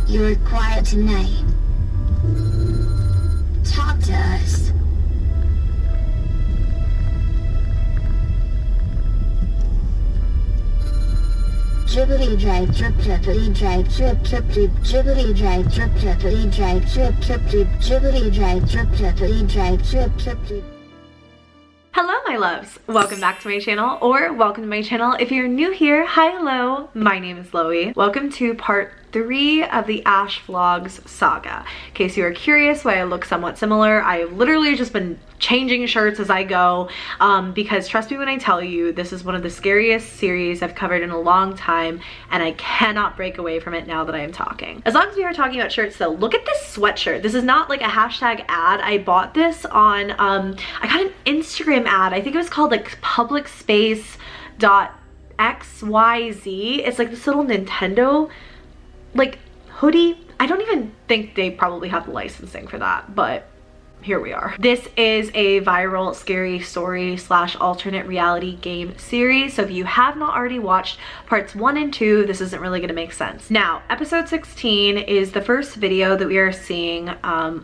You were quiet tonight. Talk to us. Dribbly drag drip drippity drag drip drip drip dribbly drag drip drippity drag drip drip drip dribbly drag drip drippity drag drip drip drip. Hello my loves, welcome back to my channel, or welcome to my channel if you're new here. Hi, hello, my name is Loey. Welcome to part 3 of the AshVlogs saga. In case you are curious why I look somewhat similar, I have literally just been changing shirts as I go because trust me when I tell you, this is one of the scariest series I've covered in a long time and I cannot break away from it now that I am talking. As long as we are talking about shirts though, look at this sweatshirt. This is not like a hashtag ad. I bought this on, I got an Instagram ad. I think it was called like publicspace.xyz. It's like this little Nintendo like hoodie. I don't even think they probably have the licensing for that, but here we are. This is a viral scary story slash alternate reality game series. So if you have not already watched parts 1 and 2, this isn't really gonna make sense. Now, episode 16 is the first video that we are seeing,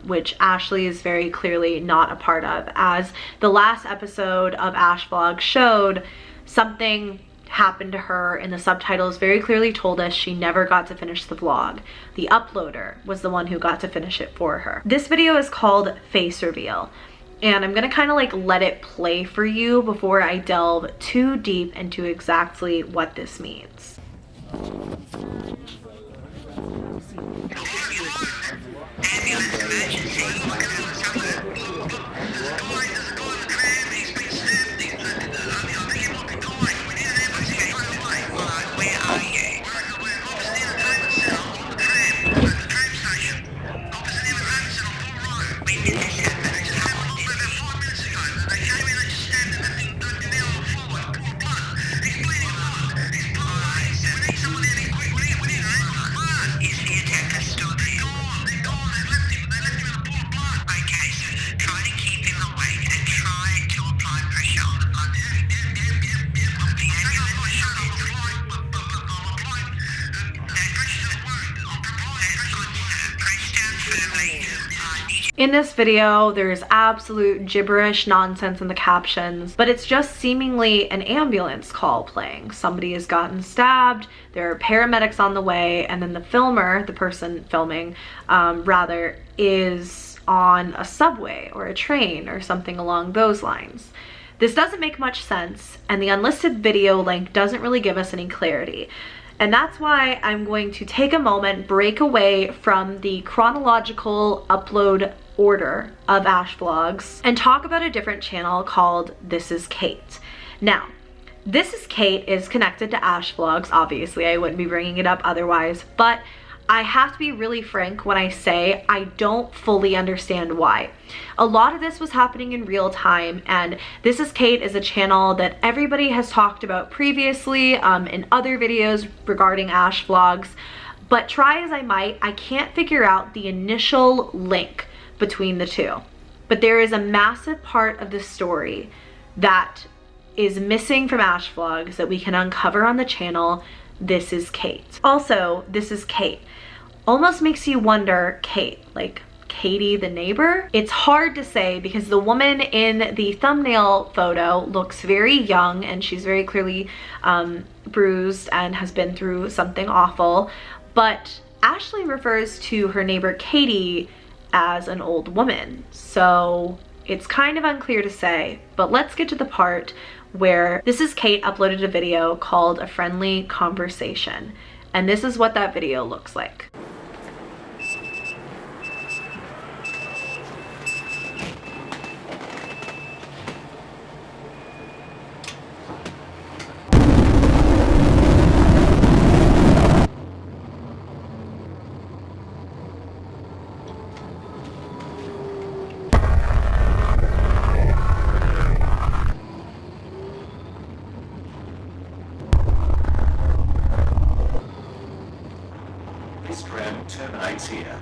which Ashley is very clearly not a part of. As the last episode of AshVlog showed, something happened to her, and the subtitles very clearly told us she never got to finish the vlog. The uploader was the one who got to finish it for her. This video is called Face Reveal, and I'm gonna kind of like let it play for you before I delve too deep into exactly what this means. In this video, there's absolute gibberish nonsense in the captions, but it's just seemingly an ambulance call playing. Somebody has gotten stabbed, there are paramedics on the way, and then the filmer, the person filming, rather, is on a subway or a train or something along those lines. This doesn't make much sense, and the unlisted video link doesn't really give us any clarity. And that's why I'm going to take a moment, break away from the chronological upload order of AshVlogs and talk about a different channel called This Is Kate. Now, This Is Kate is connected to AshVlogs, obviously. I wouldn't be bringing it up otherwise, but I have to be really frank when I say I don't fully understand why. A lot of this was happening in real time, and This Is Kate is a channel that everybody has talked about previously in other videos regarding AshVlogs, but try as I might, I can't figure out the initial link between the two. But there is a massive part of the story that is missing from AshVlogs that we can uncover on the channel This Is Kate. Also, This Is Kate almost makes you wonder, Kate, like Katie the neighbor? It's hard to say because the woman in the thumbnail photo looks very young and she's very clearly bruised and has been through something awful, but Ashley refers to her neighbor Katie as an old woman, so it's kind of unclear to say. But let's get to the part where This Is Kate uploaded a video called A Friendly Conversation, and this is what that video looks like. This tram terminates here.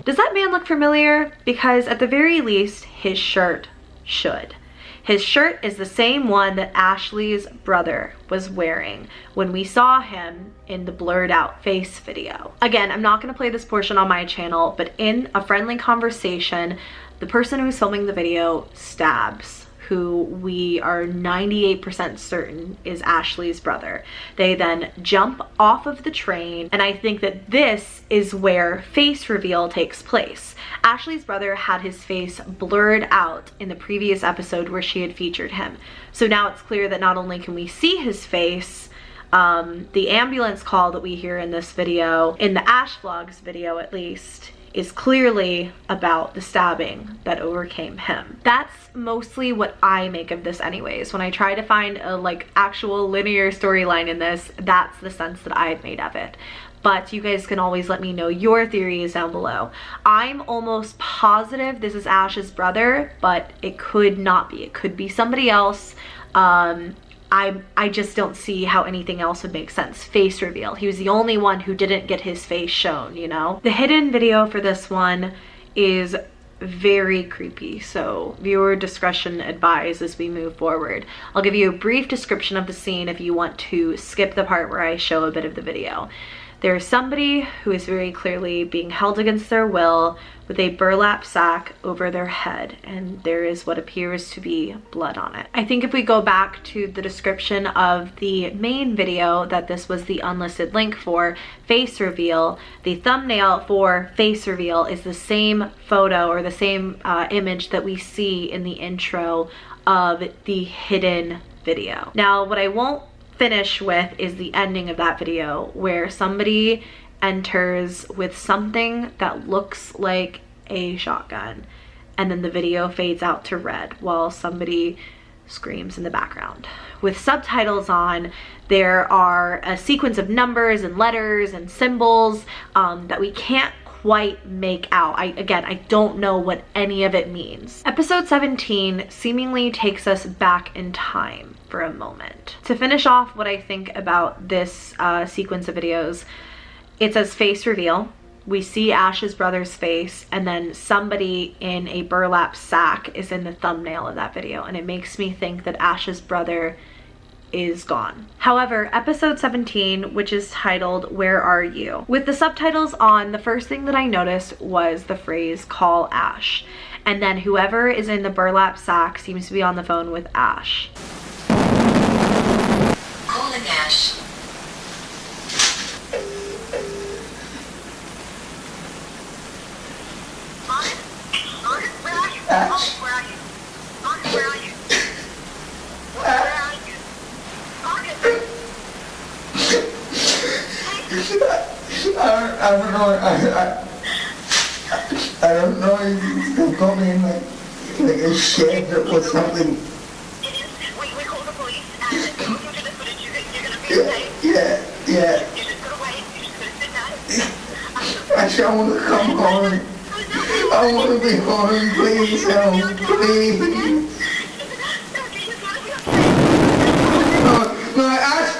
Does that man look familiar? Because at the very least, his shirt should. His shirt is the same one that Ashley's brother was wearing when we saw him in the blurred out face video. Again, I'm not going to play this portion on my channel, but in a friendly conversation, the person who's filming the video stabs who we are 98% certain is Ashley's brother. They then jump off of the train, and I think that this is where face reveal takes place. Ashley's brother had his face blurred out in the previous episode where she had featured him. So now it's clear that not only can we see his face, the ambulance call that we hear in this video, in the AshVlogs video at least, is clearly about the stabbing that overcame him. That's mostly what I make of this anyways. When I try to find a like actual linear storyline in this, that's the sense that I've made of it. But you guys can always let me know your theories down below. I'm almost positive this is Ash's brother, but it could not be. It could be somebody else. I just don't see how anything else would make sense. Face reveal. He was the only one who didn't get his face shown, you know? The hidden video for this one is very creepy, so viewer discretion advised as we move forward. I'll give you a brief description of the scene if you want to skip the part where I show a bit of the video. There's somebody who is very clearly being held against their will with a burlap sack over their head, and there is what appears to be blood on it. I think if we go back to the description of the main video that this was the unlisted link for face reveal, the thumbnail for face reveal is the same photo or the same image that we see in the intro of the hidden video. Now, what I won't finish with is the ending of that video where somebody enters with something that looks like a shotgun, and then the video fades out to red while somebody screams in the background. With subtitles on, there are a sequence of numbers and letters and symbols that we can't quite make out. I don't know what any of it means. Episode 17 seemingly takes us back in time for a moment. To finish off what I think about this sequence of videos, it says face reveal. We see Ash's brother's face, and then somebody in a burlap sack is in the thumbnail of that video, and it makes me think that Ash's brother is gone. However, episode 17, which is titled Where Are You? With the subtitles on, the first thing that I noticed was the phrase call Ash, and then whoever is in the burlap sack seems to be on the phone with Ash. Calling Ash. Ash. Where are you? Where are you? Where are you? I don't know. I don't know if they got me in like a shed or something. It is. We called the police and looking through the footage, you're gonna be okay. Yeah. You just gotta wait. You just gotta sit down. Ash, I want to come home. I want to be home, please help, please. No, Ash!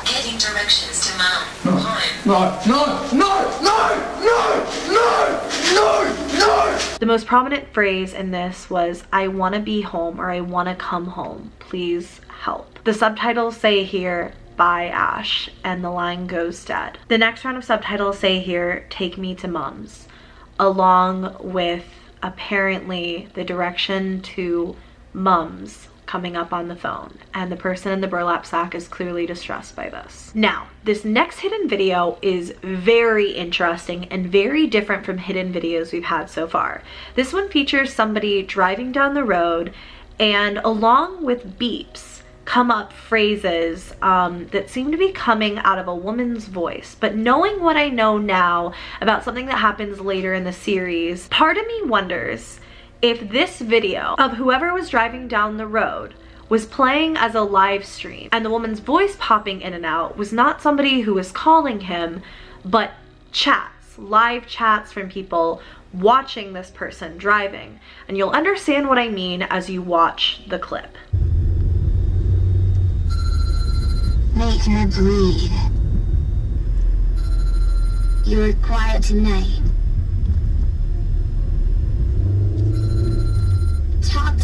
Heading directions to Mom. No! The most prominent phrase in this was, I want to be home, or I want to come home, please help. The subtitles say here, bye Ash, and the line goes dead. The next round of subtitles say here, take me to Mom's, along with apparently the direction to Mom's coming up on the phone, and the person in the burlap sack is clearly distressed by this. Now, this next hidden video is very interesting and very different from hidden videos we've had so far. This one features somebody driving down the road, and along with beeps come up phrases that seem to be coming out of a woman's voice. But knowing what I know now about something that happens later in the series, part of me wonders if this video of whoever was driving down the road was playing as a live stream, and the woman's voice popping in and out was not somebody who was calling him, but chats, live chats from people watching this person driving. And you'll understand what I mean as you watch the clip. Make her breathe. You're quiet tonight.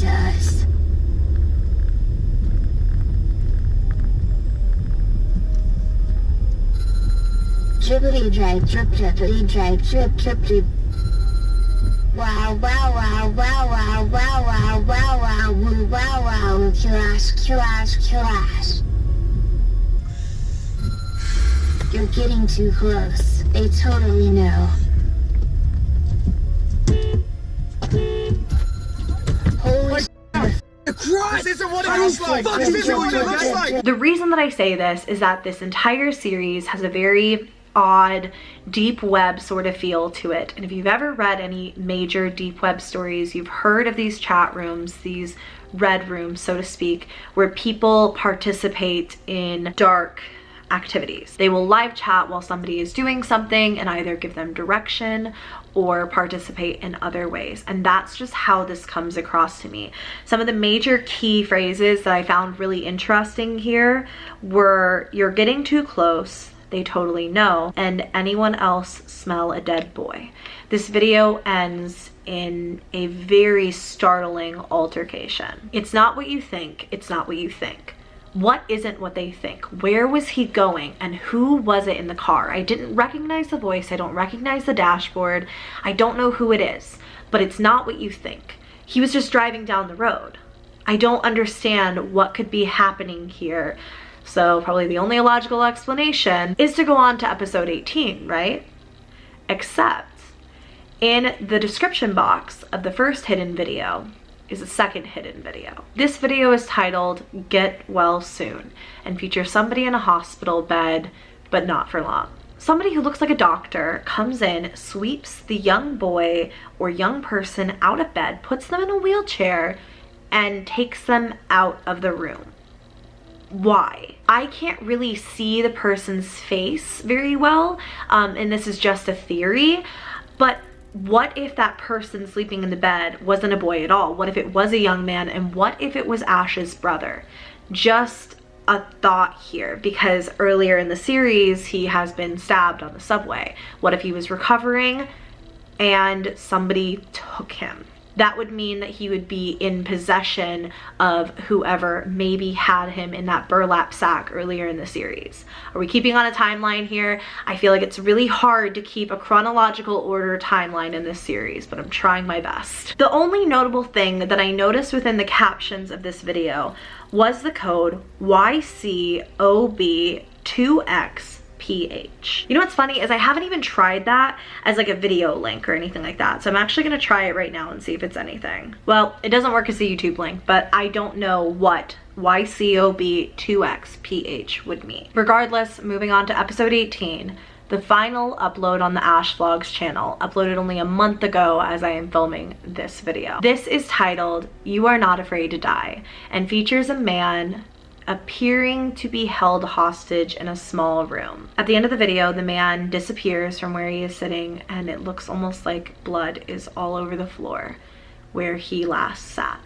does. Dribbly drag drip drippity drag drip drip drip. Wow wow wow wow wow wow wow wow wow woo wow wow curash curash curash. You're getting too close. They totally know. Holy This isn't what it looks like! This isn't what it looks like! The reason that I say this is that this entire series has a very odd deep web sort of feel to it, and if you've ever read any major deep web stories, you've heard of these chat rooms, these red rooms so to speak, where people participate in dark activities. They will live chat while somebody is doing something and either give them direction or participate in other ways, and that's just how this comes across to me. Some of the major key phrases that I found really interesting here were "you're getting too close," "they totally know," and "anyone else smell a dead boy." This video ends in a very startling altercation. It's not what you think, it's not what you think. What isn't what they think? Where was he going and who was it in the car? I didn't recognize the voice, I don't recognize the dashboard, I don't know who it is, but it's not what you think. He was just driving down the road. I don't understand what could be happening here. So probably the only logical explanation is to go on to episode 18, right? Except in the description box of the first hidden video is a second hidden video. This video is titled "Get Well Soon" and features somebody in a hospital bed, but not for long. Somebody who looks like a doctor comes in, sweeps the young boy or young person out of bed, puts them in a wheelchair, and takes them out of the room. Why? I can't really see the person's face very well, and this is just a theory, but what if that person sleeping in the bed wasn't a boy at all? What if it was a young man, and what if it was Ash's brother? Just a thought here, because earlier in the series he has been stabbed on the subway. What if he was recovering and somebody took him? That would mean that he would be in possession of whoever maybe had him in that burlap sack earlier in the series. Are we keeping on a timeline here? I feel like it's really hard to keep a chronological order timeline in this series, but I'm trying my best. The only notable thing that I noticed within the captions of this video was the code YCOB2XPH. You know what's funny is I haven't even tried that as like a video link or anything like that, so I'm actually gonna try it right now and see if it's anything. Well, it doesn't work as a YouTube link, but I don't know what YCOB2XPH would mean. Regardless, moving on to episode 18, the final upload on the AshVlogs channel, uploaded only a month ago as I am filming this video. This is titled "You Are Not Afraid to Die" and features a man appearing to be held hostage in a small room. At the end of the video, the man disappears from where he is sitting, and it looks almost like blood is all over the floor where he last sat.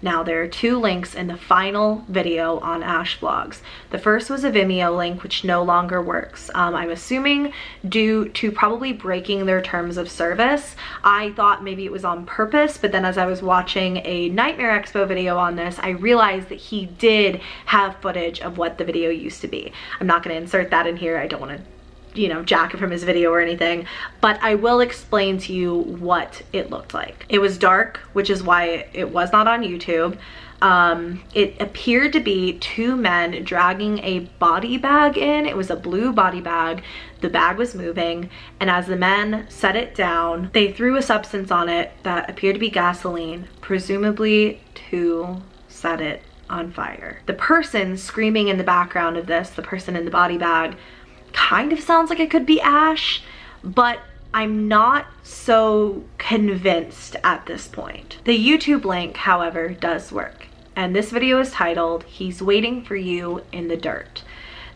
Now, there are two links in the final video on AshVlogs. The first was a Vimeo link, which no longer works. I'm assuming due to probably breaking their terms of service. I thought maybe it was on purpose, but then as I was watching a Nightmare Expo video on this, I realized that he did have footage of what the video used to be. I'm not going to insert that in here. I don't want to, you know, jack it from his video or anything, but I will explain to you what it looked like. It was dark, which is why it was not on YouTube. It appeared to be two men dragging a body bag in. It was a blue body bag. The bag was moving, and as the men set it down, they threw a substance on it that appeared to be gasoline, presumably to set it on fire. The person screaming in the background of this, the person in the body bag, kind of sounds like it could be Ash, but I'm not so convinced at this point. The YouTube link, however, does work, and this video is titled "He's Waiting for You in the Dirt."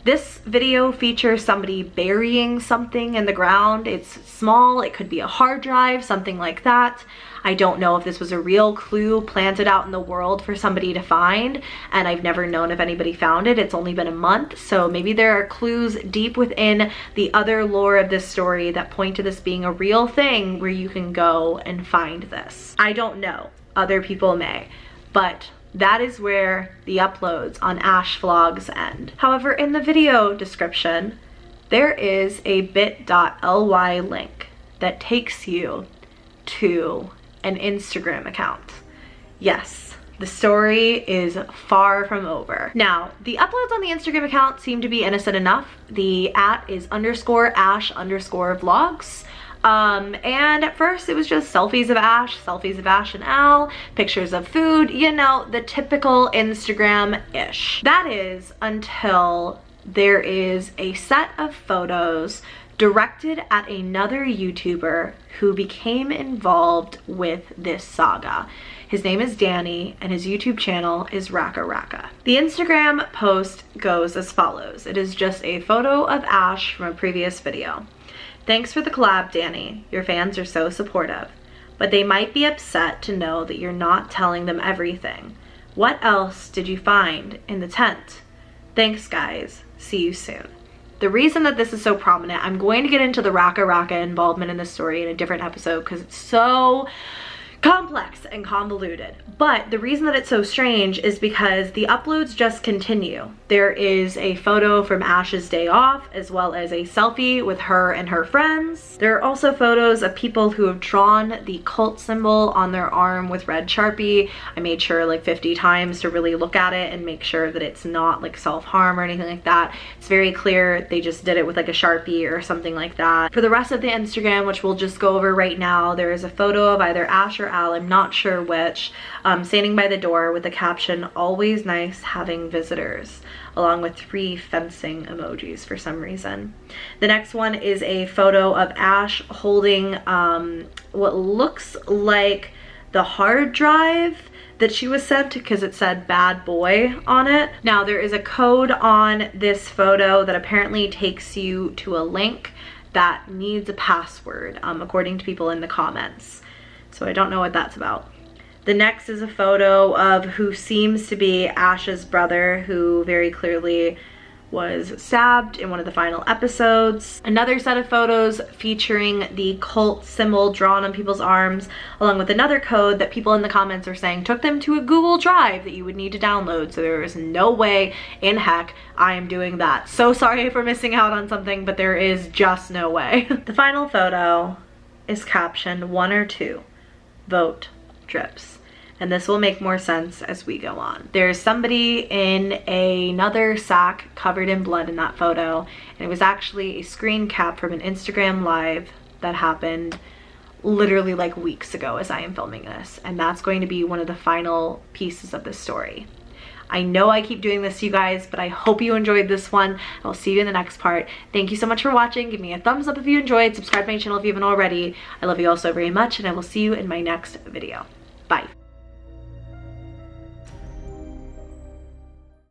This video features somebody burying something in the ground. It's small, it could be a hard drive, something like that. I don't know if this was a real clue planted out in the world for somebody to find, and I've never known if anybody found it. It's only been a month, so maybe there are clues deep within the other lore of this story that point to this being a real thing where you can go and find this. I don't know. other people may, but that is where the uploads on AshVlogs end. However, in the video description, there is a bit.ly link that takes you to an Instagram account. Yes, the story is far from over. Now, the uploads on the Instagram account seem to be innocent enough. The @ is _Ash_vlogs. And at first it was just selfies of Ash and Al, pictures of food, you know, the typical Instagram-ish. That is until there is a set of photos directed at another YouTuber who became involved with this saga. His name is Danny and his YouTube channel is Raka Raka. The Instagram post goes as follows. It is just a photo of Ash from a previous video. Thanks for the collab, Danny. Your fans are so supportive, but they might be upset to know that you're not telling them everything. What else did you find in the tent? Thanks, guys. See you soon. The reason that this is so prominent, I'm going to get into the Raka Raka involvement in this story in a different episode because it's so complex and convoluted. But the reason that it's so strange is because the uploads just continue. There is a photo from Ash's day off, as well as a selfie with her and her friends. There are also photos of people who have drawn the cult symbol on their arm with red Sharpie. I made sure like 50 times to really look at it and make sure that it's not like self-harm or anything like that. It's very clear they just did it with like a Sharpie or something like that. For the rest of the Instagram, which we'll just go over right now, there is a photo of either Ash or Al, I'm not sure which, standing by the door with the caption, "Always nice having visitors," along with 3 fencing emojis for some reason. The next one is a photo of Ash holding what looks like the hard drive that she was sent because it said "bad boy" on it. Now there is a code on this photo that apparently takes you to a link that needs a password, according to people in the comments. So I don't know what that's about. The next is a photo of who seems to be Ash's brother, who very clearly was stabbed in one of the final episodes. Another set of photos featuring the cult symbol drawn on people's arms, along with another code that people in the comments are saying took them to a Google Drive that you would need to download. So there is no way in heck I am doing that. So sorry for missing out on something, but there is just no way. The final photo is captioned 1 or 2. Vote drips. And this will make more sense as we go on. There's somebody in another sack covered in blood in that photo, and it was actually a screen cap from an Instagram live that happened literally like weeks ago as I am filming this, and that's going to be one of the final pieces of this story. I know I keep doing this to you guys, but I hope you enjoyed this one. I'll see you in the next part. Thank you so much for watching. Give me a thumbs up if you enjoyed. Subscribe to my channel if you haven't already. I love you all so very much, and I will see you in my next video.